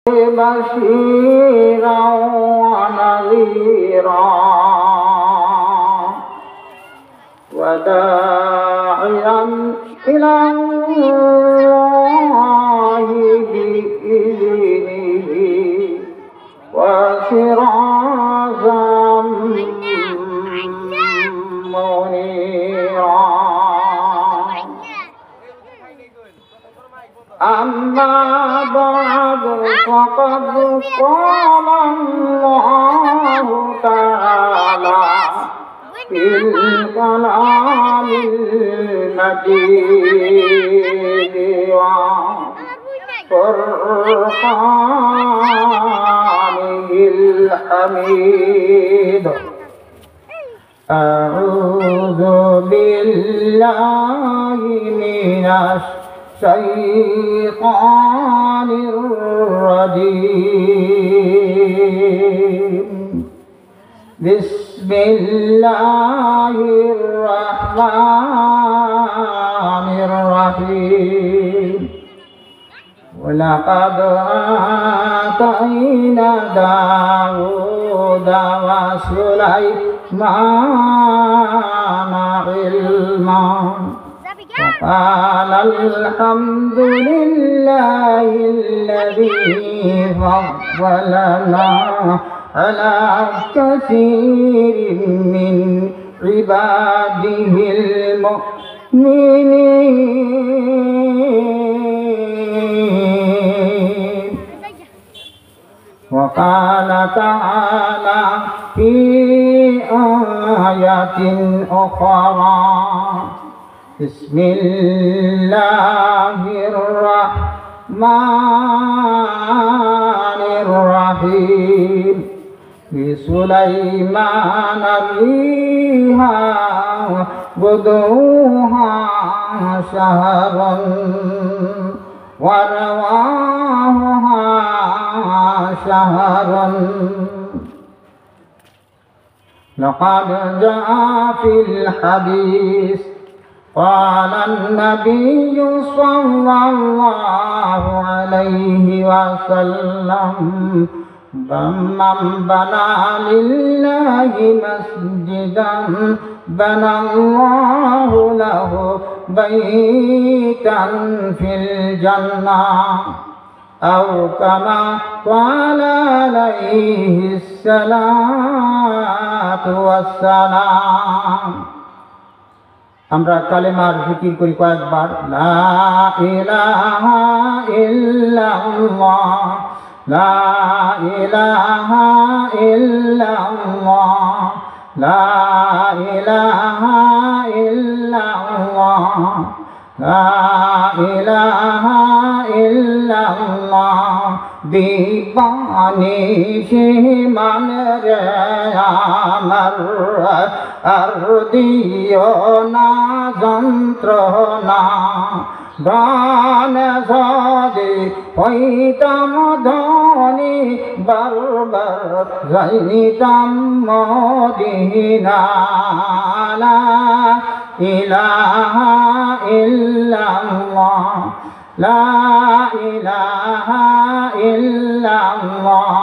بشيرا ونذيرا وداعيا إلى الله بإذنه وسراجا منيرا. أما بعد فقد قال الله تعالى في الكلام المجيد وفرقانه الحميد. أعوذ بالله من الشيطان الرجيم. بسم الله الرحمن الرحيم. ولقد آتينا داود وسليمان علما وقال الحمد لله الذي فضلنا على كثير من عباده المؤمنين. وقال تعالى في آية أخرى بسم الله الرحمن الرحيم. لسليمان الريح غدوها شهر ورواحها شهر. لقد جاء في الحديث قال النبي صلى الله عليه وسلم من بنى لله مسجدا بنى الله له بيتا في الجنة أو كما قال عليه الصلاة والسلام. আমরা কালেমার জিকির করি কয়েকবার। লা ইলাহা ইল্লাল্লাহ, লা ইলাহা ইল্লাল্লাহ, লা ইলাহা ইল্লাল্লাহ, লা ইলাহা ইল্লাল্লাহ। দিবানিশি মান রে আমার আর দিও না যন্ত্রণা, গান যদি হইতাম ধনী বারবার যাইতাম মদিনা। লা ইলাহা ইল্লাল্লাহ, লা ইলাহা ইল্লাল্লাহ,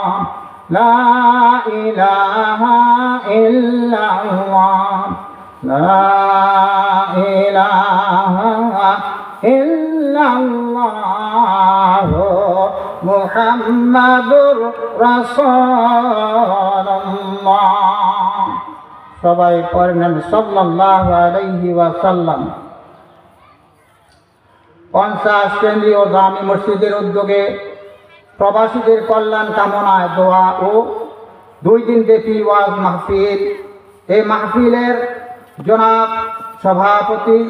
লা ইলাহা ইল্লাল্লাহ, লা ইলাহা ইল্লাল্লাহ মুহাম্মাদুর রাসূলুল্লাহ। সবাই পড়েন সাল্লাল্লাহু আলাইহি ওয়াসাল্লাম। 50 কেন্দ্রীয় জামি মসজিদের উদ্যোগে প্রবাসীদের কল্যাণ কামনায় দোয়া ও 2 দিন ব্যাপী ওয়াজ মাহফিল। এই মাহফিলের জনাব সভাপতি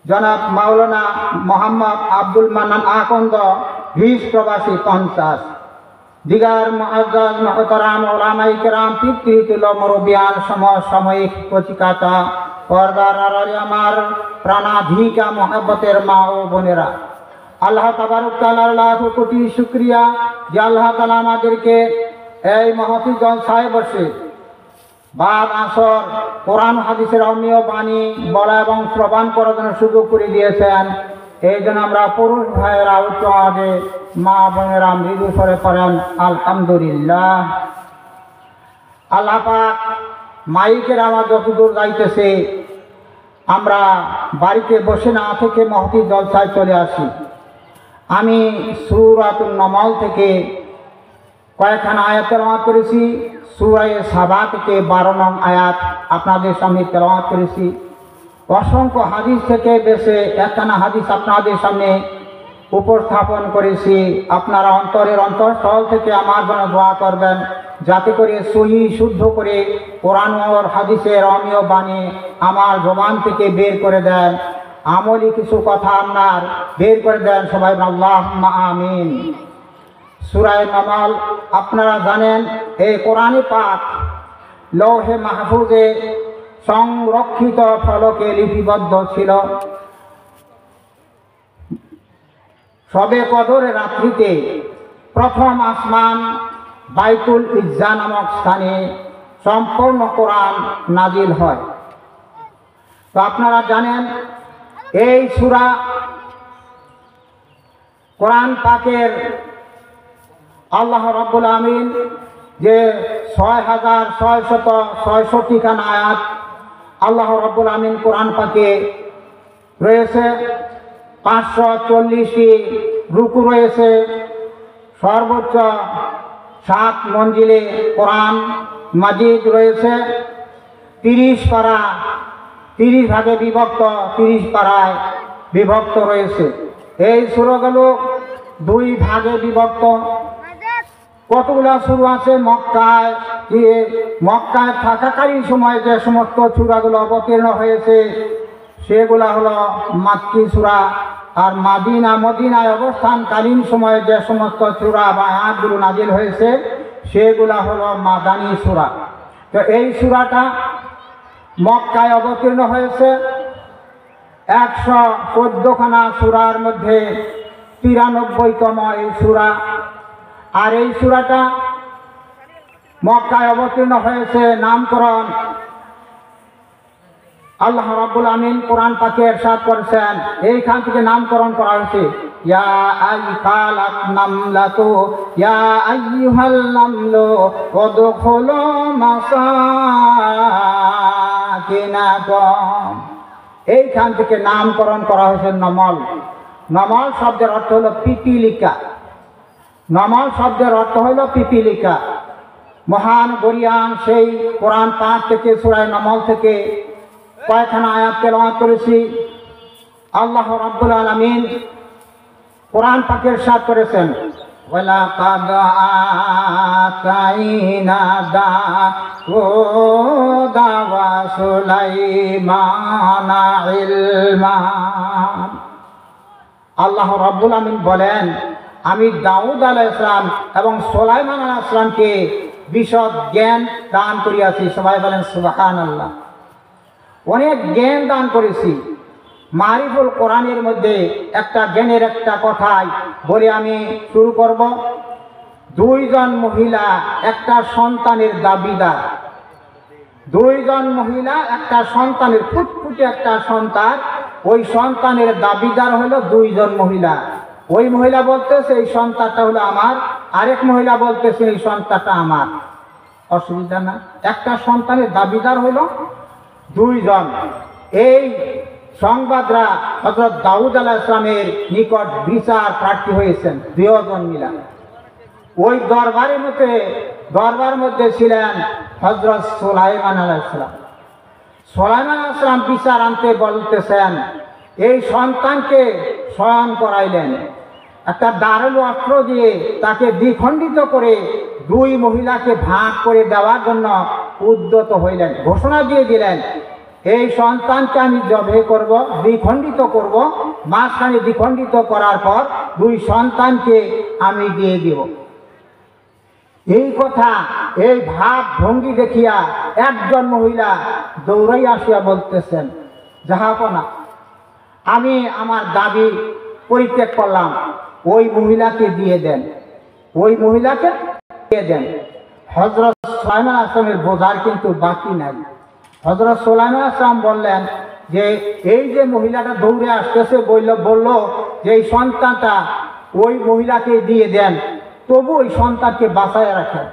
জনাব মাওলানা মোহাম্মদ আব্দুল মান্নান আকন্দ, ভিস প্রবাসী 50। দিগার মুআজ্জাজ মুহতারাম উলামায়ে কেরাম, পিতৃতুল্য মুরব্বিয়ান, সমসাময়িক পত্রিকাটা পর্দার আড়ালে আমার প্রাণাধিকা মহব্বতের মা ও বোনেরা, আল্লাহ তাবারক তাআলার লাখ কোটি শুকরিয়া যে আল্লাহ তাআলা আমাদেরকে এই মহফিল জলসায় বসে বাদ আসর কোরআন হাদিসের অমীয় বাণী বলা এবং শ্রবণ করার জন্য সুযোগ করে দিয়েছেন। এই জন্য আমরা পুরুষ ভাইয়েরা উচ্চ আওয়াজে, মা বোনেরা মৃদু স্বরে পড়েন আলহামদুলিল্লাহ। আল্লাহ পাক মাইকের আওয়াজ যতদূর যাইতেছে আমরা বাড়িতে বসে না থেকে মহতি জলসায় চলে আসি। আমি সূরাতুন নমল থেকে কয়েকখানা আয়াত তেলাওয়াত করেছি। সূরা সাবা থেকে 12 নং আয়াত আপনাদের সামনে তেলাওয়াত করেছি। অসংখ্য হাদিস থেকে বেশি একখানা হাদিস আপনাদের সামনে উপস্থাপন করেছি। আপনারা অন্তরের অন্তঃস্থল থেকে আমার জন্য দোয়া করবেন, যাতে করে সহি শুদ্ধ করে কোরআন ও হাদিসের অমীয় বাণী আমার জবান থেকে বের করে দেন। আমলি কিছু কথা আপনার বের করে দেন। সবাই আল্লাহুম্মা আমিন। সূরা নমল আপনারা জানেন, এই কোরআনে পাক লৌহে মাহফুজে সংরক্ষিত ফলকে লিপিবদ্ধ ছিল। শবে কদরের রাত্রিতে প্রথম আসমান বাইতুল ইজ্জা নামক স্থানে সম্পূর্ণ কোরআন নাজিল হয়। তো আপনারা জানেন, এই সূরা কোরআন পাকের আল্লাহ রাব্বুল আমিন যে 6666 খানা আয়াত আল্লাহ রাব্বুল আমিন কোরআন পাকে রয়েছে। 540টি রুকু রয়েছে। সর্বোচ্চ 7 মঞ্জিলে কোরআন মাজিদ রয়েছে। 30 পারা, 30 ভাগে বিভক্ত, 30 পারায় বিভক্ত রয়েছে। এই সূরাগুলো 2 ভাগে বিভক্ত। কতগুলো সূরা আছে মক্কায়, মক্কায় থাকাকালীন সময়ে যে সমস্ত সূরাগুলো অবতীর্ণ হয়েছে সেগুলো হলো মাক্কি সূরা। আর মদিনায় অবস্থানকালীন সময়ে যে সমস্ত সূরা বা আয়াতগুলো নাজিল হয়েছে সেগুলো হলো মাদানী সূরা। তো এই সূরাটা মক্কায় অবতীর্ণ হয়েছে। 114 খানা সূরার মধ্যে 93তম এই সূরা। আর এই সূরাটা মক্কায় অবতীর্ণ হয়েছে। নামকরণ আল্লাহ রাব্বুল আমিন কোরআন পাকে ইরশাদ করেছেন, এইখান থেকে নামকরণ করা হয়েছে। ইয়া আইকালাত নামলাতু ইয়া আইয়ুহাল নামলু উদখুলু মাসাকিনাকুম। এইখান থেকে নামকরণ করা হয়েছে নমল। নমল শব্দের অর্থ হলো পিপীলিকা। নমল শব্দের অর্থ হলো পিপীলিকা। মহান গরিয়ান সেই কোরআন পাক থেকে সূরা নমল থেকে কয়েকখানা আয়াত তেলাওয়াত করেছি। আল্লাহ রাব্বুল আলামিন কোরআন পাকে ইরশাদ করেছেন, ওয়ালাকাদ আতাইনা দাউদা ওয়া সুলাইমানা ইলমা। আল্লাহ রাব্বুল আলামিন বলেন, আমি দাউদ আলাইহিস সালাম এবং সুলাইমান আলাইহিস সালামকে বিশদ জ্ঞান দান করিয়াছি। সবাই বলেন সুবহানাল্লাহ। অনেক জ্ঞান দান করেছি। মারিফুল কোরআনের মধ্যে একটা জ্ঞানের একটা কথাই বলে আমি শুরু করব। 2 জন মহিলা একটা সন্তানের দাবিদার। 2 জন মহিলা একটা সন্তানের, ফুটফুটে একটা সন্তান, ওই সন্তানের দাবিদার হলো 2 জন মহিলা। ওই মহিলা বলতেছে এই সন্তানটা হলো আমার, আরেক মহিলা বলতেছে এই সন্তানটা আমার। অসুবিধা না, একটা সন্তানের দাবিদার হলো 2 জন। এই সংবাদরা হযরত দাউদ আলাইহিস সালামের নিকট বিচার প্রার্থী হয়েছেন 2 জন মিলা। ওই দরবার মধ্যে ছিলেন হযরত সুলাইমান আলাইহিস সালাম। সুলাইমান আলাইহিস সালাম বিচার আনতে বলতেছেন, এই সন্তানকে শয়ন করাইলেন। একটা ধারালো অস্ত্র দিয়ে তাকে দ্বিখণ্ডিত করে 2 মহিলাকে ভাগ করে দেওয়ার জন্য উদ্যত হইলেন। ঘোষণা দিয়ে দিলেন, এই সন্তানকে আমি জবে করব, দ্বিখণ্ডিত করব। মাঝখানে দ্বিখণ্ডিত করার পর 2 সন্তানকে আমি দিয়ে দিব। এই কথা, এই ভাব ভঙ্গি দেখিয়া একজন মহিলা দৌড়াই আসিয়া বলতেছেন, জাহাপনা, আমি আমার দাবি পরিত্যাগ করলাম, ওই মহিলাকে দিয়ে দেন, ওই মহিলাকে দিয়ে দেন। হযরত সুলাইমান আলাইহিস সালামের বোঝার কিন্তু বাকি নাই। হযরত সুলাইমান আলাইহিস সালাম বললেন, যে এই যে মহিলাটা দৌড়ে আসতেছে বলল যে এই সন্তানটা ওই মহিলাকে দিয়ে দেন, তবু ওই সন্তানকে বাঁচায় রাখেন।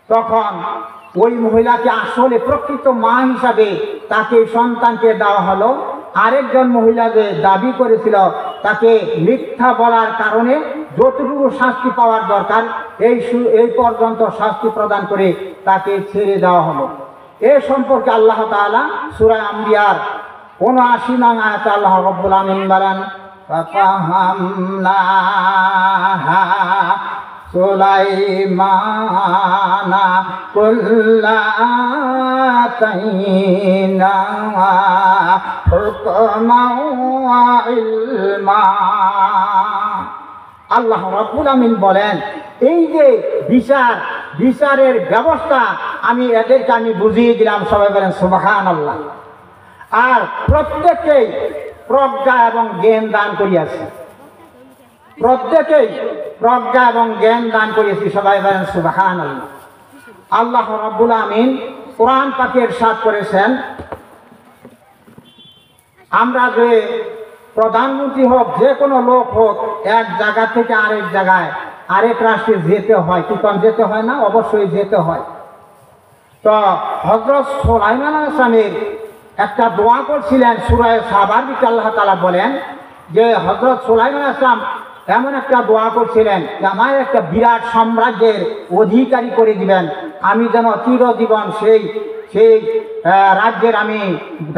তখন ওই মহিলাকে আসলে প্রকৃত মা হিসাবে তাকে এই সন্তানকে দেওয়া হলো। আরেকজন মহিলা যে দাবি করেছিল তাকে মিথ্যা বলার কারণে যতটুকু শাস্তি পাওয়ার দরকার এই পর্যন্ত শাস্তি প্রদান করে তাকে ছেড়ে দেওয়া হলো। এ সম্পর্কে আল্লাহ তাআলা সূরা আম্বিয়ার ৭৯ নং আয়াতে আল্লাহ রাব্বুল আমিন বলেন, ফাফাহামনাহা সুলাইমানা কুল্লাতাইনা হুকমান ওয়া ইলমা। আল্লাহ রাব্বুল আমিন বলেন, এই যে বিচারের ব্যবস্থা আমি এদেরকে বুঝিয়ে দিলাম। সবাই বলেন সুবহানাল্লাহ। আর প্রত্যেককেই প্রজ্ঞা এবং জ্ঞান দান করিয়াছি, প্রত্যেকেই প্রজ্ঞা এবং জ্ঞান দান করিয়াছি। সবাই বলেন সুবহানাল্লাহ। আল্লাহ রাব্বুল আমিন কোরআন পাকে ইরশাদ করেছেন, আমরা যে প্রধানমন্ত্রী হোক, যে কোনো লোক হোক, এক জায়গা থেকে আরেক জায়গায় আরেক রাষ্ট্রে যেতে হয়, কি কোন যেতে হয় না? অবশ্যই যেতে হয়। তো হযরত সুলাইমান আলাইহিস সালামের একটা দোয়া করছিলেন সূরা সাবার ভিতরে আল্লাহ তাআলা বলেন যে হযরত সুলাইমান আলাইহিস সালাম এমন একটা দোয়া করছিলেন যে আমার একটা বিরাট সাম্রাজ্যের অধিকারী করে দিবেন, আমি যেন চিরজীবন সেই রাজ্যের আমি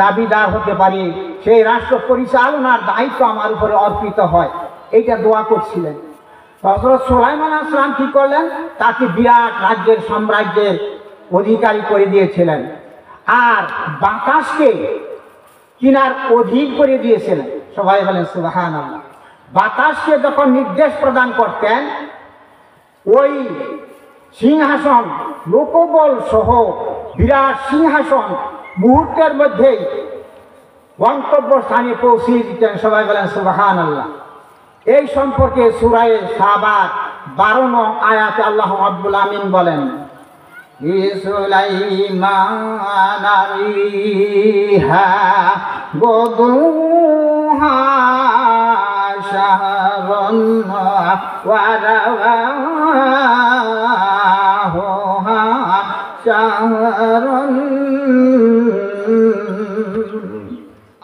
দাবিদার হতে পারি, সেই রাষ্ট্র পরিচালনার দায়িত্ব আমার উপরে অর্পিত হয়। এইটা দোয়া করছিলেন। হযরত সুলাইমান আলাইহিস সালাম কি করলেন? তাকে বিরাট রাজ্যের সাম্রাজ্যের অধিকারী করে দিয়েছিলেন, আর বাতাসকে কিনার অধীন করে দিয়েছিলেন। সবাই বলেন সুবহানাল্লাহ। বাতাসকে যখন নির্দেশ প্রদান করতেন, ওই সিংহাসন লোকবল সহ বিরাট সিংহাসন মুহূর্তের মধ্যেই গন্তব্যস্থানে পৌঁছিয়ে দিতেন। সবাই বলেন সুবহানাল্লাহ। এই সম্পর্কে সূরা সাবার 12 নং আয়াতে আল্লাহ রাব্বুল আমিন বলেন, সুলাইমান রিহা গুদুহা শাহরুন ওয়া রাওয়াহুহা শাহরুন।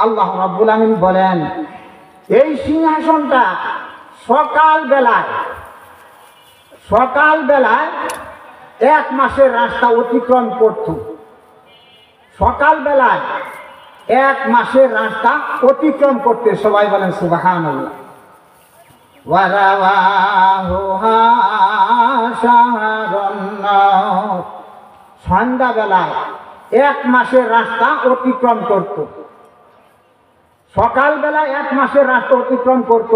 আল্লাহ রাব্বুল আমিন বলেন, এই সিংহাসনটা সকালবেলায় 1 মাসের রাস্তা অতিক্রম করত। সকালবেলায় 1 মাসের রাস্তা অতিক্রম করতে। সবাই বলেন সুবহানাল্লাহ। ওয়া রাওয়াহুহা শাহরুন। সন্ধ্যাবেলায় 1 মাসের রাস্তা অতিক্রম করত। সকালবেলায় 1 মাসের রাস্তা অতিক্রম করত,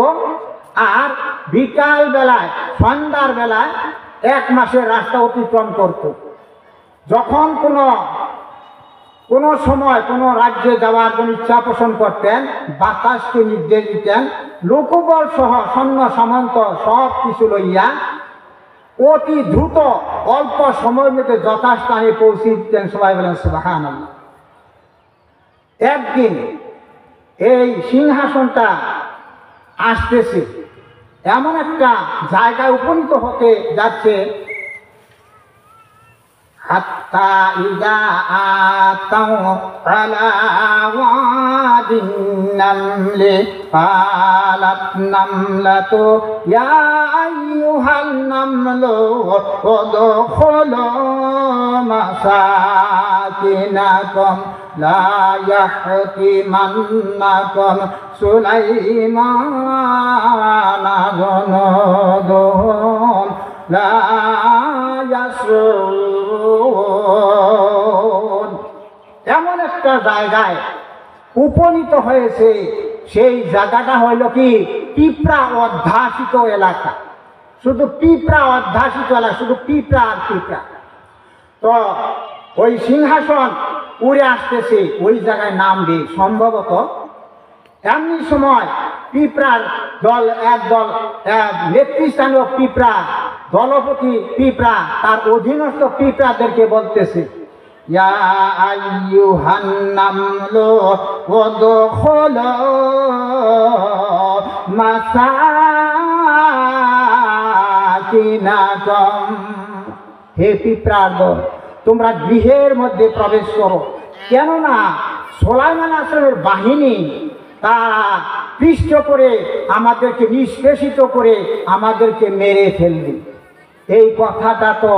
আর বিকাল বেলায় সন্ধ্যার বেলায় 1 মাসের রাস্তা অতিক্রম করত। যখন কোনো সময় কোনো রাজ্যে যাওয়ার জন্য ইচ্ছা পোষণ করতেন, বাতাসকে নির্দেশ দিতেন, লোকবল সহ সৈন্য সামন্ত সব কিছু লইয়া অতি দ্রুত অল্প সময়ের মধ্যে যথাস্থানে পৌঁছে দিতেন। সবাই বলেন সুবহানাল্লাহ। একদিন এই সিংহাসনটা আসতেছে, এমন একটা জায়গায় উপনীত হতে যাচ্ছে, হাত্তা ইযা আতাউ আলা ওয়াদিন নামলি কালাত নামলাতু ইয়া আইয়ুহান নামলু উদখুলু মাসাকিনাকুম লা ইয়াহতিমান্নাকুম সুলাইমান জুনুদুহুম লা ইয়াসরুন। এমন একটা জায়গায় উপনীত হয়েছে, সেই জায়গাটা হইল কি পিঁপড়া অধ্যাসিত এলাকা। শুধু পিঁপড়া অধ্যাসিত এলাকা, শুধু পিঁপড়া আর পিঁপড়া। তো ওই সিংহাসন উড়ে আসতেছে, ওই জায়গায় নামবে সম্ভবত। এমনি সময় পিঁপড়ার দল নেতৃস্থানীয় পিঁপড়া, দলপতি পিঁপড়া তার অধীনস্থ পিঁপড়াদেরকে বলতেছে ইয়া আইয়ুহান নামলু ওয়াদখুলু মাসাকিনাকুম, হে পিঁপড়ার দল, তোমরা গৃহের মধ্যে প্রবেশ করো, কেননা সুলাইমান আসলামের বাহিনী তারা পিষ্ট করে আমাদেরকে নিষ্পেষিত করে আমাদেরকে মেরে ফেলবে। এই কথাটা তো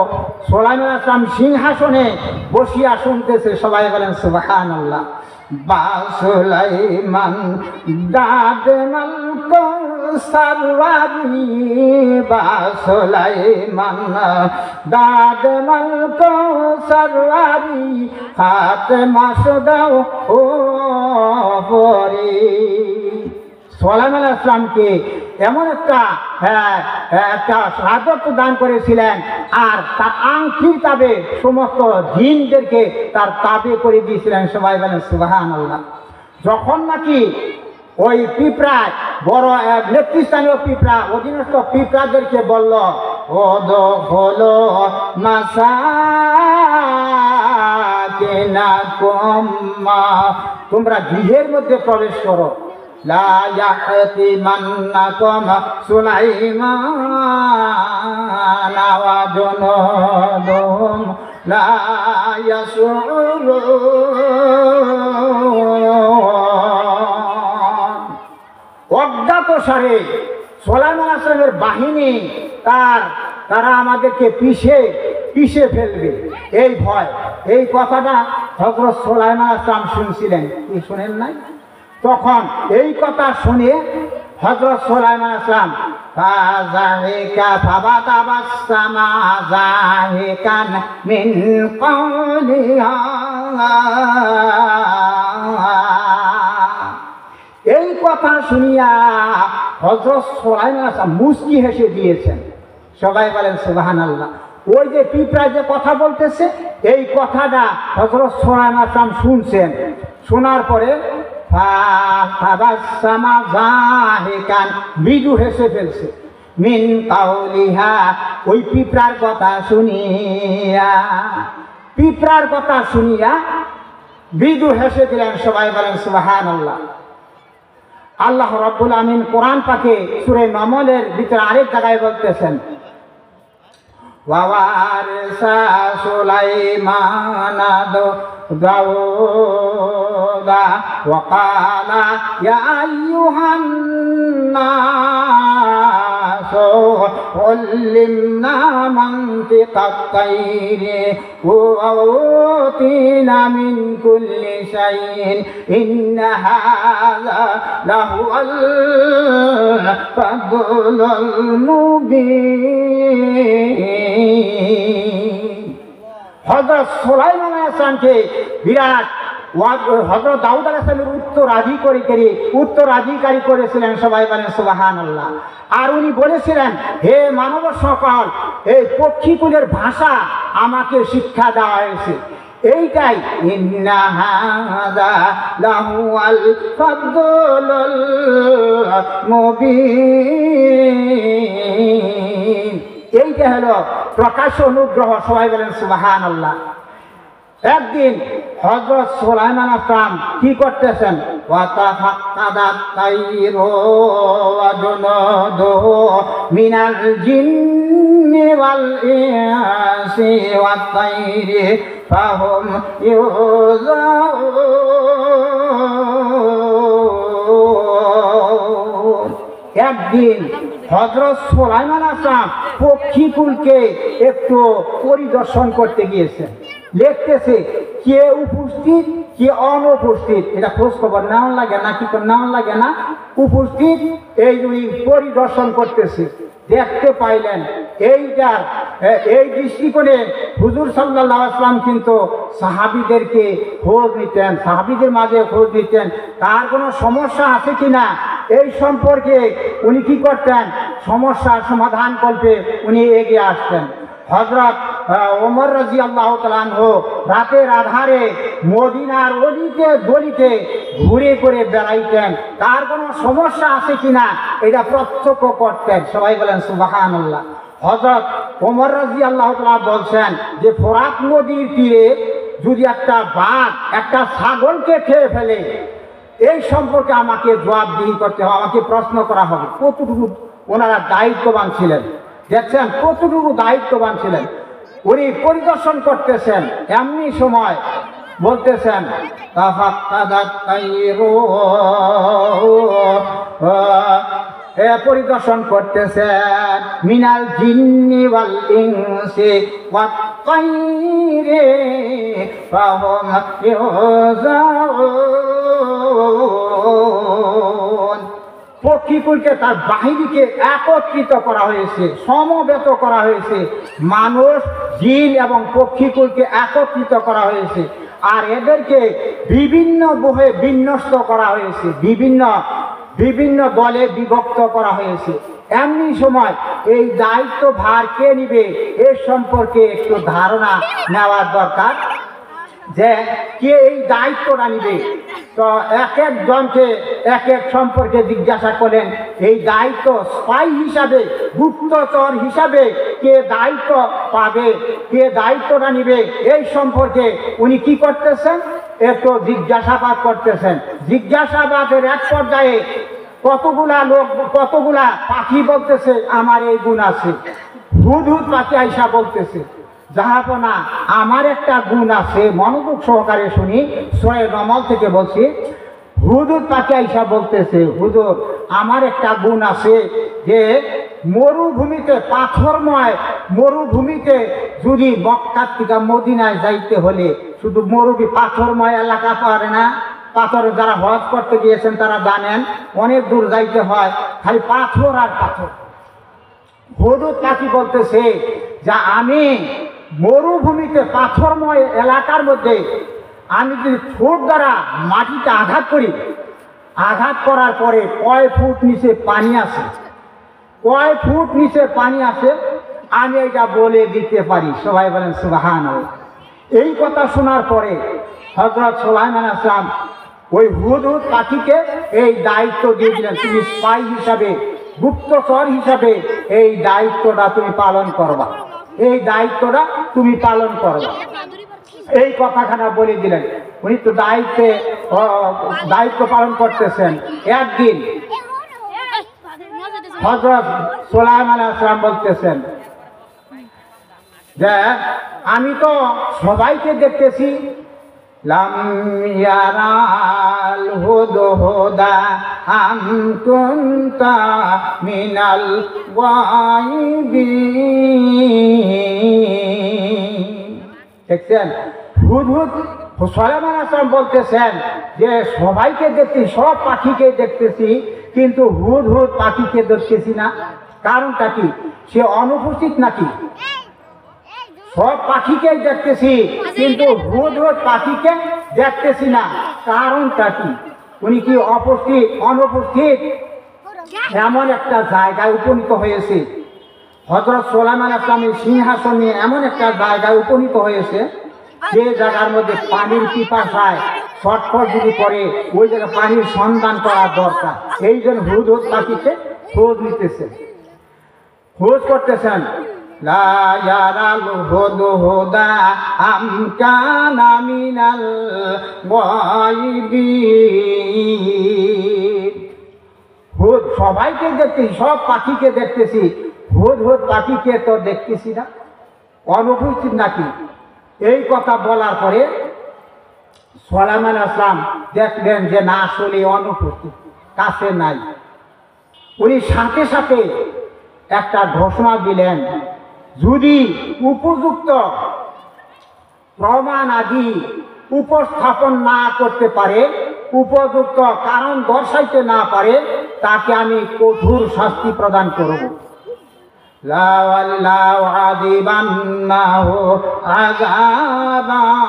সুলাইমান আসলাম সিংহাসনে বসিয়া শুনতেছে। সবাই বলেন সুবহানাল্লাহ। বা সুলাইমান দাদমাল কৌসারওয়ারি, বা সুলাইমান দাদমাল কৌসারওয়ারি, ফাতেমা সুদাও ও পরি। সুলাইমান আসলামকে এমন একটা রাজত্ব দান করেছিলেন, আর তার আংটির তাবে সমস্ত জিনদেরকে তার তাবে করে দিয়েছিলেন। সবাই বলেন সুবহানাল্লাহ। যখন নাকি ওই পিঁপড়ায় বড় নেতৃস্থানীয় পিঁপড়া অধীনস্থ পিঁপড়াদেরকে বলল, ও হলো মাসাকিনাকুম, তোমরা গৃহের মধ্যে প্রবেশ করো, লা ইয়াহতিমান্নাকুম সুলাইমান ওয়া জুনুদুহুম লা ইয়াশউরুন। অজ্ঞাতসারে সুলাইমান আসলামের বাহিনী তারা আমাদেরকে পিষে ফেলবে, এই ভয়। এই কথাটা হযরত সুলাইমান আসলাম শুনছিলেন, কি শুনেন নাই? তখন এই কথা শুনে হযরত সুলাইমান আসলাম ফাযাহিকা ফাবাতাবাসসামা যাহিকান মিন কওলিহা, এই কথা শুনিয়া হযরত সুলাইমান আসলাম মুচকি হেসে দিয়েছেন। সবাই বলেন সুবহানাল্লাহ। ওই যে পিঁপড়া যে কথা বলতেছে, এই কথাটা হযরত সুলাইমান আসলাম শুনছেন। শোনার পরে ফাবাসসামা যাহিকান, মৃদু হেসে ফেলছে, মিন কাউলিহা, ওই পিঁপড়ার কথা শুনিয়া, পিঁপড়ার কথা শুনিয়া মৃদু হেসে দিলেন। সবাই বলেন সুবহানাল্লাহ। আল্লাহ রাব্বুল আমিন কোরআন পাকে সূরা নমলের ভিতরে আরেক জায়গায় বলতেছেন, ওয়ারিসা সুলাইমান দাউদা ওয়া ক্বালা ইয়া আইয়ুহান নাসু উল্লিমনা মানতিকাত তাইরি ওয়া উতিনা মিন কুল্লি শাইইন ইন্না হাযা লাহুয়াল ফাদলুল মুবিন। হযরত সুলাইমান আসলামকে বিরাট হযরত দাউদ আলাইহিস সালামের উত্তরাধিকারী করেছিলেন। সবাই বলেন সুবহানাল্লাহ। আর উনি বলেছিলেন, হে মানব সকল, এই পক্ষীকুলের ভাষা আমাকে শিক্ষা দেওয়া হয়েছে, এইটাই ইন্না হাযা লাহুয়াল ফাদলুল মুবিন, এইটা হলো প্রকাশ্য অনুগ্রহ। সবাই বলেন সুবহানাল্লাহ। একদিন হযরত সুলাইমান আসলাম কি করতেছেন, ওয়াতাফাক্কাদাত তাইরু ওয়া জুনুদুহু মিনাল জিন্নি ওয়াল ইনসি ওয়াত তাইরি ফাহুম ইউযাউন। একদিন হযরত সুলাইমান আসলাম পক্ষীকুলকে একটু পরিদর্শন করতে গিয়েছেন। দেখতেছে কে উপস্থিত কে অনুপস্থিত, এটা খোঁজ খবর নেওয়া লাগে না, কি নেওয়া লাগে না, উপস্থিত এই পরিদর্শন করতেছে। দেখতে পাইলেন এই দৃষ্টিকোণে হুজুর সাল্লাল্লাহু আলাইহি ওয়াসাল্লাম কিন্তু সাহাবীদেরকে খোঁজ নিতেন, সাহাবীদের মাঝে খোঁজ নিতেন, তার কোনো সমস্যা আছে কিনা এই সম্পর্কে উনি কি করতেন, সমস্যার সমাধান করতে উনি এগিয়ে আসতেন। হযরত ওমর রাদিয়াল্লাহু তাআলা আনহু রাতের আধারে মদিনার অলিতে গলিতে ঘুরে করে বেড়াইতেন, তার কোনো সমস্যা আছে কিনা এটা প্রত্যক্ষ করতেন। সবাই বলেন সুবহানাল্লাহ। হযরত ওমর রাদিয়াল্লাহু তাআলা বলছেন যে ফোরাত নদীর তীরে যদি একটা বাঘ একটা ছাগলকে খেয়ে ফেলে, এই সম্পর্কে আমাকে জবাবদিহি করতে হবে, আমাকে প্রশ্ন করা হবে। কতটুকু ওনারা দায়িত্ববান ছিলেন, দেখছেন কতটুকু দায়িত্ববান ছিলেন। উনি পরিদর্শন করতেছেন, এমনি সময় বলতেছেন পরিদর্শন করতেছেন মিনাল জিন্নি ওয়াল ইনসি ওয়াত তাইরি ফাহুম ইউযাউন। পক্ষীকুলকে তার বাহিনীকে একত্রিত করা হয়েছে, সমবেত করা হয়েছে, মানুষ জিন এবং পক্ষীকুলকে একত্রিত করা হয়েছে, আর এদেরকে বিভিন্ন বহে বিন্যস্ত করা হয়েছে, বিভিন্ন দলে বিভক্ত করা হয়েছে। এমনি সময় এই দায়িত্ব ভার কে নিবে এর সম্পর্কে একটু ধারণা নেওয়ার দরকার, যে কে এই দায়িত্বটা নিবে। তো এক একজনকে এক এক সম্পর্কে জিজ্ঞাসা করলেন, এই দায়িত্ব স্পাই হিসাবে, গুপ্তচর হিসাবে কে দায়িত্ব পাবে, কে দায়িত্বটা নিবে, এই সম্পর্কে উনি কি করতেছেন, একটু জিজ্ঞাসাবাদ করতেছেন। জিজ্ঞাসাবাদের এক পর্যায়ে কতগুলা পাখি বলতেছে আমার এই গুণ আছে। হুদহুদ পাখি আইসা বলতেছে, জাহাপনা আমার একটা গুণ আছে, মনোযোগ সহকারে শুনি, সূরা রমল থেকে বলছি। হুদহুদ পাখি আইসা বলতেছে, হুজুর আমার একটা গুণ আছে, যে মরুভূমিতে, পাথরময় মরুভূমিতে যদি মক্কা থেকে মদিনায় যাইতে হলে, শুধু পাথরময় এলাকা পারে না, পাথর যারা হজ করতে গিয়েছেন তারা জানেন অনেক দূর যাইতে হয়, খালি পাথর আর পাথর। হুদহুদ পাখি বলতেছে যা আমি মরুভূমিতে পাথরময় এলাকার মধ্যে আমি যদি ঠোঁট দ্বারা মাটিতে আঘাত করি, আঘাত করার পরে কয় ফুট নিচে পানি আছে, কয় ফুট নিচে পানি আছে আমি এটা বলে দিতে পারি। সবাই বলেন সুবহানাল্লাহ। এই কথা শোনার পরে হযরত সুলাইমান আলাইহিস সালাম ওই হুদহুদ পাখিকে এই দায়িত্ব দিয়ে দিলেন, তুমি স্পাই হিসাবে, গুপ্তচর হিসাবে এই দায়িত্বটা তুমি পালন করবা, এই দায়িত্বটা তুমি পালন করবা, এই কথাখানা বলে দিলেন। উনি তো দায়িত্ব পালন করতেছেন। একদিন হযরত সুলাইমান আলাইহিস সালাম বলতেছেন যে আমি তো সবাইকে দেখতেছি, লাম ইয়ারাল হুদহুদা আম কুনতা মিনাল গায়বিন। দেখছেন হুদহুদ সুলাইমান আলাইহিস সালাম বলতেছেন যে সবাইকে দেখতেছি, সব পাখিকে দেখতেছি, কিন্তু হুদহুদ পাখিকে দেখতেছি না। কারণটা কি? সে অনুপস্থিত নাকি? সব পাখিকে দেখতেছি কিন্তু হুদহুদ পাখিকে দেখতেছি না, কারণটা কি? উনি কি অনুপস্থিত? এমন একটা জায়গায় উপনীত হয়েছে, হযরত সুলাইমান আলাইহিস সালামের সিংহাসন নিয়ে এমন একটা জায়গায় উপনীত হয়েছে, যে জায়গার মধ্যে পানির পিপাসায় ছটফট যদি করে, ওই জায়গায় পানির সন্ধান করা দরকার। এই জন্য হুদহুদ পাখিকে খোঁজ নিতেছে, খোঁজ করতেছেন। লা ইয়ারাল হুদহুদা আম কানা মিনাল গায়বিন। হুদ সবাইকে দেখতেছি, সব পাখিকে দেখতেছি, হুদহুদ পাখিকে তো দেখতেছি না, অনুপস্থিত নাকি? এই কথা বলার পরে সুলাইমান আলাইহিস সালাম দেখলেন যে না, আসলে অনুপস্থিত, কাছে নাই। উনি সাথে সাথে একটা ঘোষণা দিলেন, যদি উপযুক্ত প্রমাণ আদি উপস্থাপন না করতে পারে, উপযুক্ত কারণ দর্শাইতে না পারে, তাকে আমি কঠোর শাস্তি প্রদান করব। লাওয়াল্লাহু আযিবান্নাহু আযাবান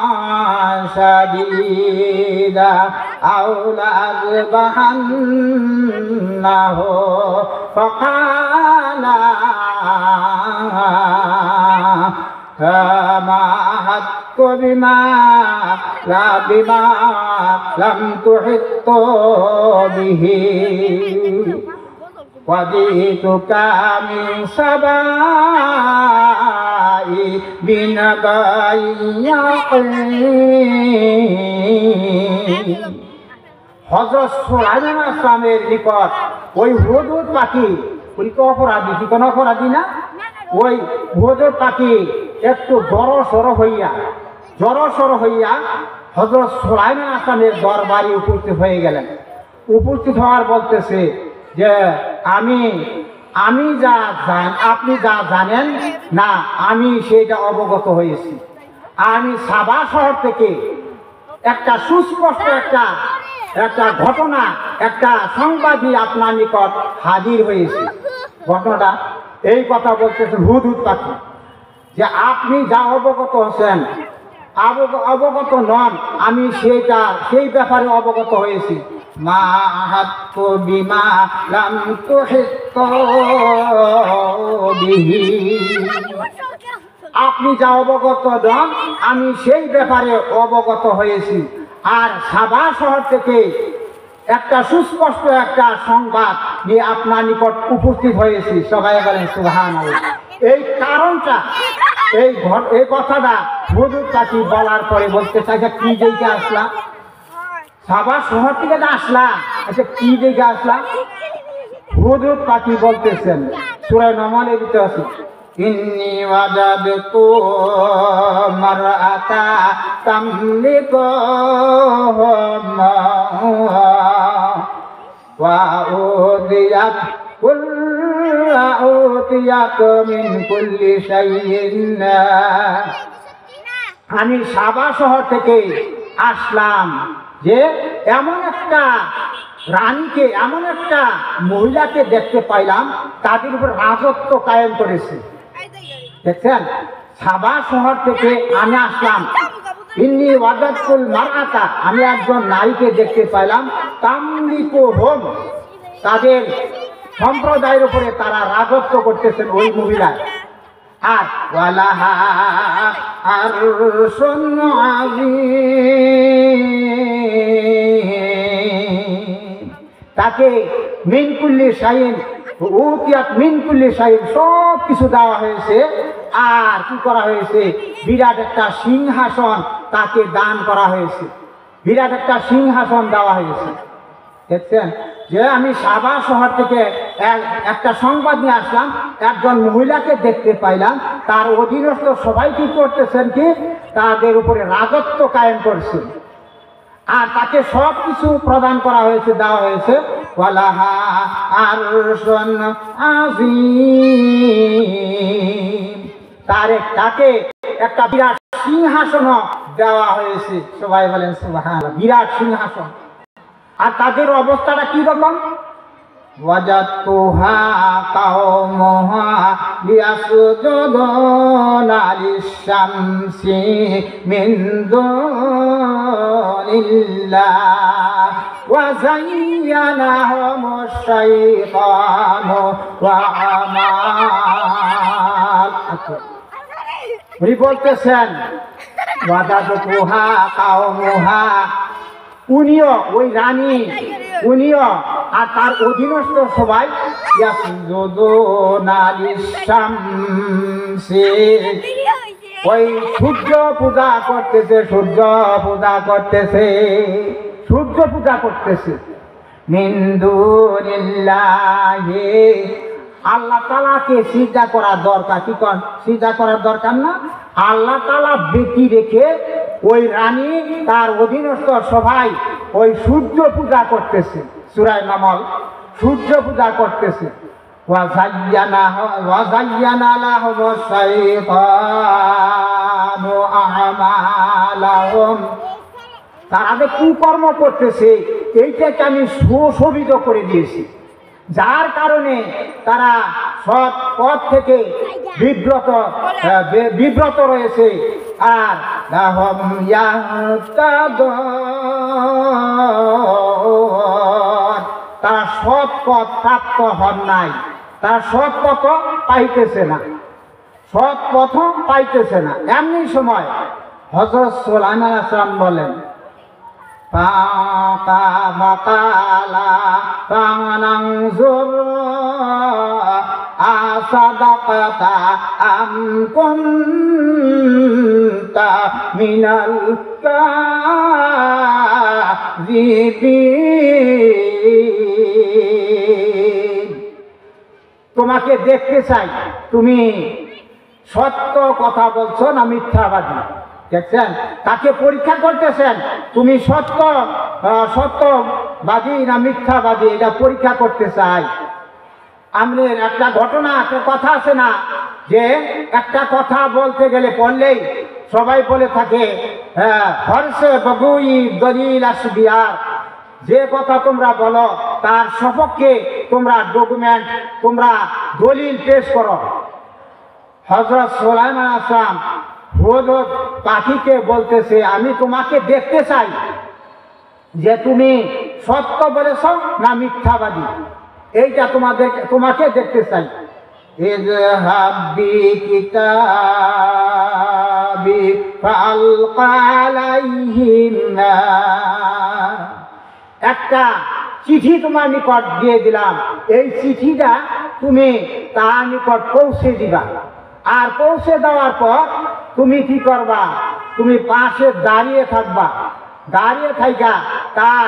শাদীদা আও লাযবাহান্নাহু ফাকালা মা হাক্কু বিমা লাম তুহিত্তু বিহি وجئتك من سبأ বিনাবাইয়াকিন। হযরত সুলাইমান আসলামের নিকট ওই হুদহুদ পাখি, উনি তো অপরাধী, কি কোনো অপরাধী না, ওই হুদহুদ পাখি একটু জড়সড় হইয়া হযরত সুলাইমান আসলামের দরবারে উপস্থিত হয়ে গেলেন। উপস্থিত হওয়ার বলতেছে যে আমি যা আপনি যা জানেন না, আমি সেটা অবগত হয়েছি। আমি সাবা শহর থেকে একটা সুস্পষ্ট একটা ঘটনা, একটা সংবাদ নিয়ে আপনার নিকট হাজির হয়েছি। ঘটনাটা এই কথা বলতেছে হুদহুদ পাখি, যে আপনি যা অবগত হচ্ছেন, অবগত নন, আমি সেই ব্যাপারে অবগত হয়েছি। মা আহাত্তু বিমা লাম তুহিত বিহি। আপনি যা অবগত নন, আমি সেই ব্যাপারে অবগত হয়েছি। আর সাবা শহর থেকে একটা সুস্পষ্ট একটা সংবাদ নিয়ে আপনার নিকট উপস্থিত হয়েছি। সবাই বলেন সুবহানাল্লাহ। এই কারণটা, এই কথাটা হুদহুদ পাখি বলার পরে বলতে চাইছে, কি দেখে আসলাম? সাবা শহর থেকে আসলাম, আচ্ছা কি দেখে আসলাম? হুদহুদ পাখি বলতেছেন, সূরা নমলের ভিতরে আছে, ইন্নী ওয়াজাদতু মারআতা তামলিকুহুম ওয়া উতিয়াত মিন কুল্লি শাইইন। আমি সাবা শহর থেকে আসলাম, যে এমন একটা রানীকে, এমন একটা মহিলাকে দেখতে পাইলাম, তাদের উপর রাজত্ব কায়েম করেছে। দেখছেন, সাবা শহর থেকে আমি আসলাম, ইন্নী ওয়াজাদতুল মারআতা, আমি একজন নারীকে দেখতে পাইলাম, তামলিকুহুম, তাদের সম্প্রদায়ের উপরে তারা রাজত্ব করতেছেন ওই মহিলা। আর ওয়ালাহা আরশুন আযীম, তাকে মিন কুল্লি শাইইন উতিয়াত মিন কুল্লি শাইইন, সব কিছু দেওয়া হয়েছে। আর কি করা হয়েছে? বিরাট একটা সিংহাসন তাকে দান করা হয়েছে, বিরাট একটা সিংহাসন দেওয়া হয়েছে। দেখছেন, যে আমি সাবা শহর থেকে একটা সংবাদ নিয়ে আসলাম, একজন মহিলাকে দেখতে পাইলাম, তার অধীনস্থ সবাই কি করতেছেন, কি তাদের উপরে রাজত্ব কায়েম করছে, আর তাকে সব কিছু প্রদান করা হয়েছে, দেওয়া হয়েছে। ওয়ালাহা আরশুন আযীম, তাকে একটা বিরাট সিংহাসন দেওয়া হয়েছে। সবাই বলেন সুবহানাল্লাহ। বিরাট সিংহাসন। আর তাদের অবস্থাটা কি রকম? ওয়াজাতুহা কাওমুহা ইয়াসজুদুনা লিশ-শামসি মিন দুনিল্লাহ ওয়া যায়্যানাহুমুশ শাইতানু ওয়া আমাল। উনি বলতেছেন ওয়াজাতুহা কাওমুহা, উনিও ওই রানী, উনিও আর তার অধীনস্থ সবাই ইয়াসজুদুনা লিশ-শামসি, ওই সূর্য পূজা করতেছে, সূর্য পূজা করতেছে মিন দুনিল্লাহি, আল্লাহ তাআলাকে সিজদা করার দরকার, কি কর সিজদা করার দরকার না, আল্লাহ তাআলা ব্যতি রেখে ওই রানী তার অধীনস্থ সবাই ওই সূর্য পূজা করতেছে। সূরা নমল, সূর্য পূজা করতেছে। ওয়া যায়্যানা লাহুমুশ শাইতানু আমালাহুম, তারা যে কুকর্ম করতেছে এইটাকে আমি সুশোভিত করে দিয়েছি, যার কারণে তারা সৎ পথ থেকে বিব্রত রয়েছে। আর লাহুম ইয়াহতাদুন, তারা সৎ পথ প্রাপ্ত হন নাই, তারা সৎ পথ পাইতেছে না, সৎ পথ পাইতেছে না। এমনি সময় হযরত সুলাইমান আলাইহিস সালাম বলেন, ফাকালা ফানানজুর আসাদাকাতা আম কুনতা মিনাল কাযিবিন। তোমাকে দেখতে চাই তুমি সত্য কথা বলছো না মিথ্যাবাদী। দেখছেন, তাকে পরীক্ষা করতেছেন, তুমি সত্যবাদী না মিথ্যাবাদী, এটা পরীক্ষা করতে চাই। আমাদের একটা ঘটনা, একটা কথা আছে না, যে একটা কথা বলতে গেলে পড়লেই সবাই বলে থাকে হর্ষে বগুই দলিল আসবিয়ার, যে কথা তোমরা বলো তার সপক্ষে তোমরা ডকুমেন্ট, তোমরা দলিল পেশ করো। হযরত সুলাইমান আসলাম হুদহুদ পাখিকে বলতেছে, আমি তোমাকে দেখতে চাই যে তুমি সত্য বলেছ না মিথ্যাবাদী, এইটা তোমাকে দেখতে চাই। ইযহাব বিকিতাবি ফালকা আলাইহিম, একটা চিঠি তোমার নিকট দিয়ে দিলাম, এই চিঠিটা তুমি তার নিকট পৌঁছে দিবা। আর পৌঁছে দেওয়ার পর তুমি কি করবা, তুমি পাশে দাঁড়িয়ে থাকবা, দাঁড়িয়ে থাইকা তার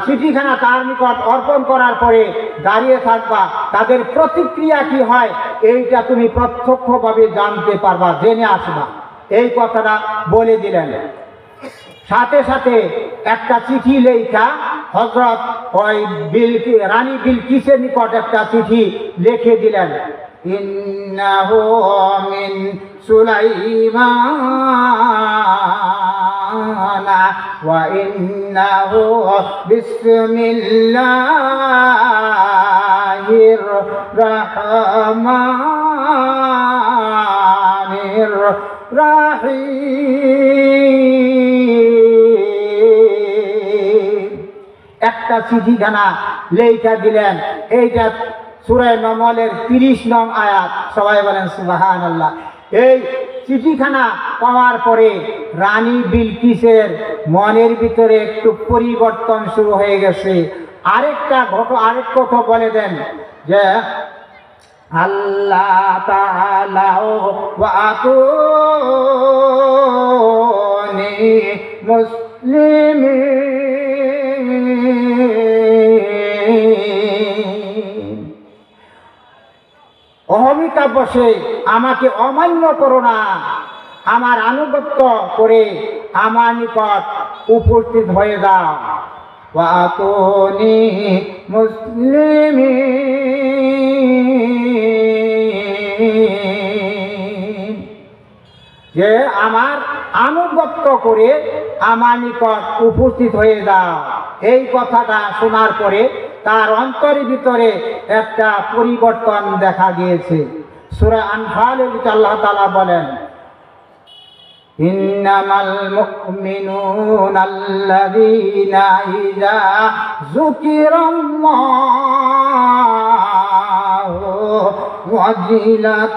চিঠিখানা তার নিকট অর্পণ করার পরে দাঁড়িয়ে থাকবা। তাদের প্রতিক্রিয়া কি হয় এইটা তুমি প্রত্যক্ষভাবে জানতে পারবা, জেনে আসবা। এই কথাটা বলে দিলেন। সাথে সাথে একটা চিঠি লেখা হযরত ওই রানী বিলকিসের নিকট একটা চিঠি লিখে দিলেন। ইন্নাহু মিন সুলাইমান ওয়া ইন্নাহু বিসমিল্লাহির রহমানির রহিম। একটা চিঠিখানা লেখা দিলেন। এইটা সূরা নমলের 30 নং আয়াত। সবাই বলেন সুবহানাল্লাহ। এই চিঠিখানা পাওয়ার পরে রানী বিলকিসের মনের ভিতরে একটু পরিবর্তন শুরু হয়ে গেছে। আরেক কথা বলে দেন যে আল্লাহ তাআলা ওয়া আতুনি মুসলিমিন, অহমিকা বসে আমাকে অমান্য করো না, আমার আনুগত্য করে আমার নিকট উপস্থিত হয়ে যাও। ওয়া আতুনি মুসলিমিন, যে আমার আনুগত্য করে আমার নিকট উপস্থিত হয়ে যাও। এই কথাটা শোনার পরে তার অন্তরের ভিতরে একটা পরিবর্তন দেখা গিয়েছে। সূরা আনফালের ভিতরে আল্লাহ তাআলা বলেন, ইন্নামাল মুমিনুনা আল্লাযীনা ইযা যুকিরাল্লাহু ওয়াজিলাত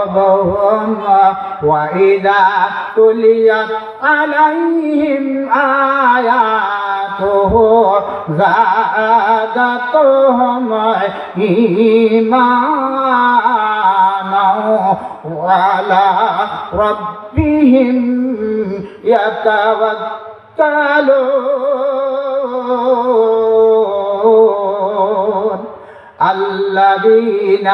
قلوبهم وإذا تليت عليهم آياته زادتهم إيمانا وعلى ربهم يتوكلون الذين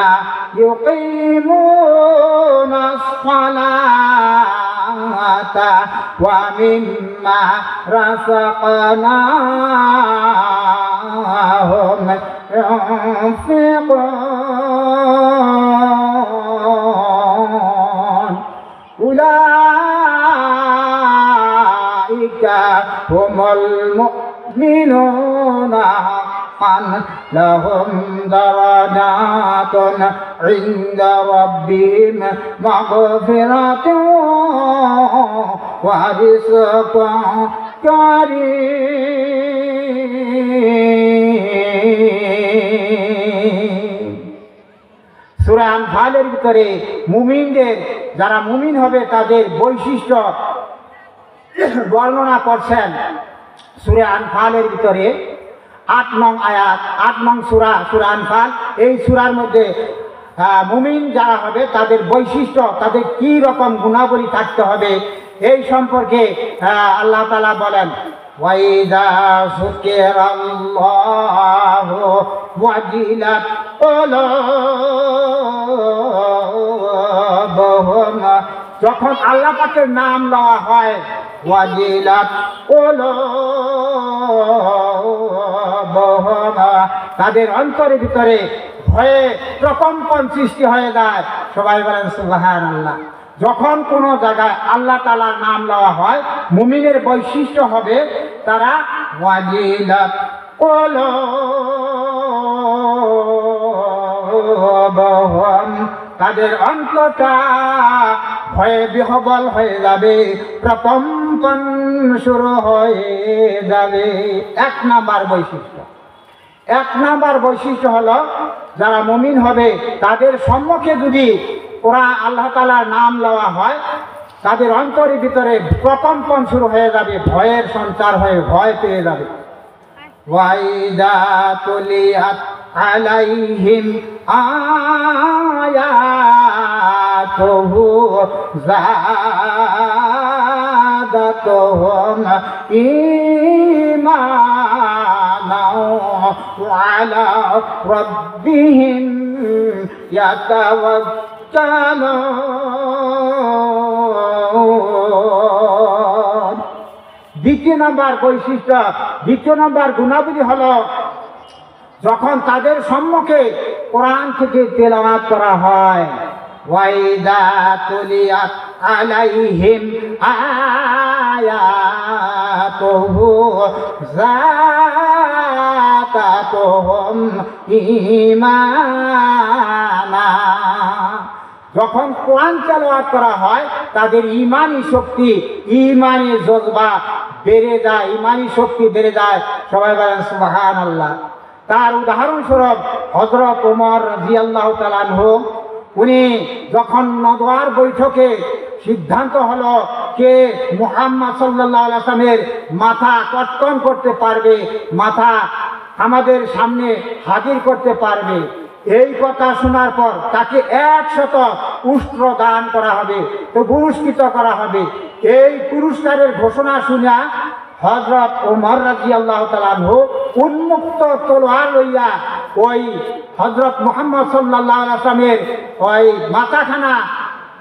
يقيمون الصلاة ومما رزقناهم ينفقون أولئك هم المؤمنون حقا لهم درجات عند ربهم مغفرة ورزق كريم। সূরা আনফালের ভিতরে মুমিনদের, যারা মুমিন হবে তাদের বৈশিষ্ট্য বর্ণনা করছেন সূরা আনফালের ভিতরে। 8 নং আয়াত, 8 নং সূরা, সূরা আনফাল। এই সূরার মধ্যে মুমিন যারা হবে তাদের বৈশিষ্ট্য, তাদের কি রকম গুণাবলী থাকতে হবে এই সম্পর্কে আল্লাহ তাআলা বলেন, ওয়াইদা যুকিরাল্লাহু ওয়াজিলাত কুলুবুহুম, যখন আল্লাহ পাকের নাম লওয়া হয়, ওয়াজিলাত কুলুবুহুম, তাদের অন্তরের ভিতরে ভয়ে প্রকম্পন সৃষ্টি হয়ে যায়। সবাই বলেন সুবহানাল্লাহ। যখন কোনো জায়গায় আল্লাহ তাআলার নাম লওয়া হয়, মুমিনের বৈশিষ্ট্য হবে তারা ওয়াজিলাত কুলুবুহুম, তাদের অন্তরটা ভয়ে বিহ্বল হয়ে যাবে, প্রকম্পন শুরু হয়ে যাবে। 1 নাম্বার বৈশিষ্ট্য। 1 নাম্বার বৈশিষ্ট্য হলো যারা মুমিন হবে তাদের সম্মুখে যদি কোরআন আল্লাহ তাআলার নাম লওয়া হয়, তাদের অন্তরের ভিতরে প্রকম্পন শুরু হয়ে যাবে, ভয়ের সঞ্চার হয়ে ভয় পেয়ে যাবে। ওয়াইদা তুলিয়াত আলাইহিম আয়াতুহু যাদাতুহুম ঈমানা ওয়া আলা রাব্বিহিম ইয়াতাওয়াক্কালুন। দ্বিতীয় নম্বর বৈশিষ্ট্য, দ্বিতীয় নম্বর গুণাবলী হলো যখন তাদের সম্মুখে কোরআন থেকে তেলাওয়াত করা হয়, ওয়াইদা তুলিয়াত আলাইহিম আয়াতুহু যাদাতুহুম ঈমানা, যখন কোরআন তেলাওয়াত করা হয় তাদের ঈমানি শক্তি, ঈমানি জজবা বেড়ে যায়, ঈমানি শক্তি বেড়ে যায়। সবাই বলেন সুবহানাল্লাহ। তার উদাহরণস্বরূপ হযরত ওমর রাদিয়াল্লাহু তাআলা আনহু, উনি যখন নদওয়ার বৈঠকে সিদ্ধান্ত হলো কে মুহাম্মদ সাল্লাল্লাহু আলাইহি ওয়াসাল্লামের মাথা কর্তন করতে পারবে, মাথা আমাদের সামনে হাজির করতে পারবে, এই কথা শোনার পর তাকে 100 উষ্ট্র দান করা হবে, তো পুরস্কৃত করা হবে। এই পুরস্কারের ঘোষণা শুনে হযরত ওমর রাদিয়াল্লাহু তাআলা আনহু উন্মুক্ত তলোয়ার লইয়া ওই হযরত মুহাম্মদ সাল্লাল্লাহু আলাইহি ওয়াসাল্লামের ওই মাথাখানা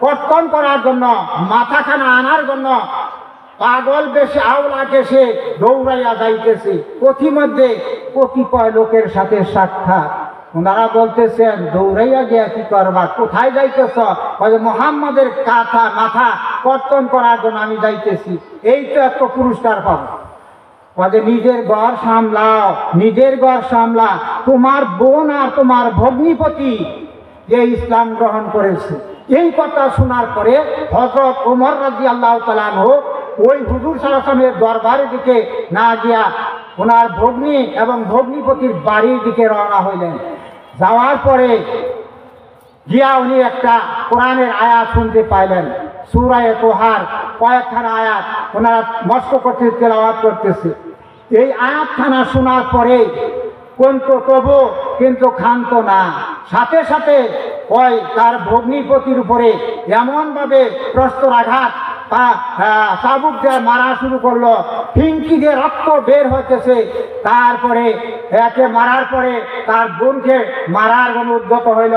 কর্তন করার জন্য, মাথাখানা আনার জন্য পাগল বেশে আওলাকে সে দৌড়াইয়া যাইতেছে। পথিমধ্যে কতিপয় লোকের সাথে সাক্ষাৎ, ওনারা বলতেছেন দৌড়াইয়া গিয়া কি করবা, কোথায় যাইতেছ? মুহাম্মাদের কাঁথা মাথা কর্তন করার জন্য আমি যাইতেছি, এই তো এত পুরস্কার পাবো। নিজের ঘর সামলাও, নিজের ঘর সামলা, তোমার বোন আর তোমার ভগ্নিপতি যে ইসলাম গ্রহণ করেছে। এই কথা শোনার পরে হযরত ওমর রাদিয়াল্লাহু তাআলা আনহু ওই হুজুর সাল্লাল্লাহু আলাইহি ওয়াসাল্লামের দরবারের দিকে না গিয়া ওনার ভগ্নী এবং ভগ্নিপতির বাড়ির দিকে রওনা হইলেন। যাওয়ার পরে গিয়া উনি একটা কোরআনের আয়াত শুনতে পাইলেন, সূরা তোহার কয়েকখানা আয়াত ওনারা মস্ত করতে তেলাওয়াত করতেছে। এই আয়াতখানা শোনার পরে তবু কিন্তু ক্ষান্ত না, সাথে সাথে ওই তার ভগ্নিপতির উপরে এমনভাবে প্রস্তরাঘাত চাবুক দিয়ে মারা শুরু করলো, ফিঙ্কি দিয়ে রক্ত বের হইতেছে। তারপরে একে মারার পরে তার বোনকে মারার জন্য উদ্যত হইল।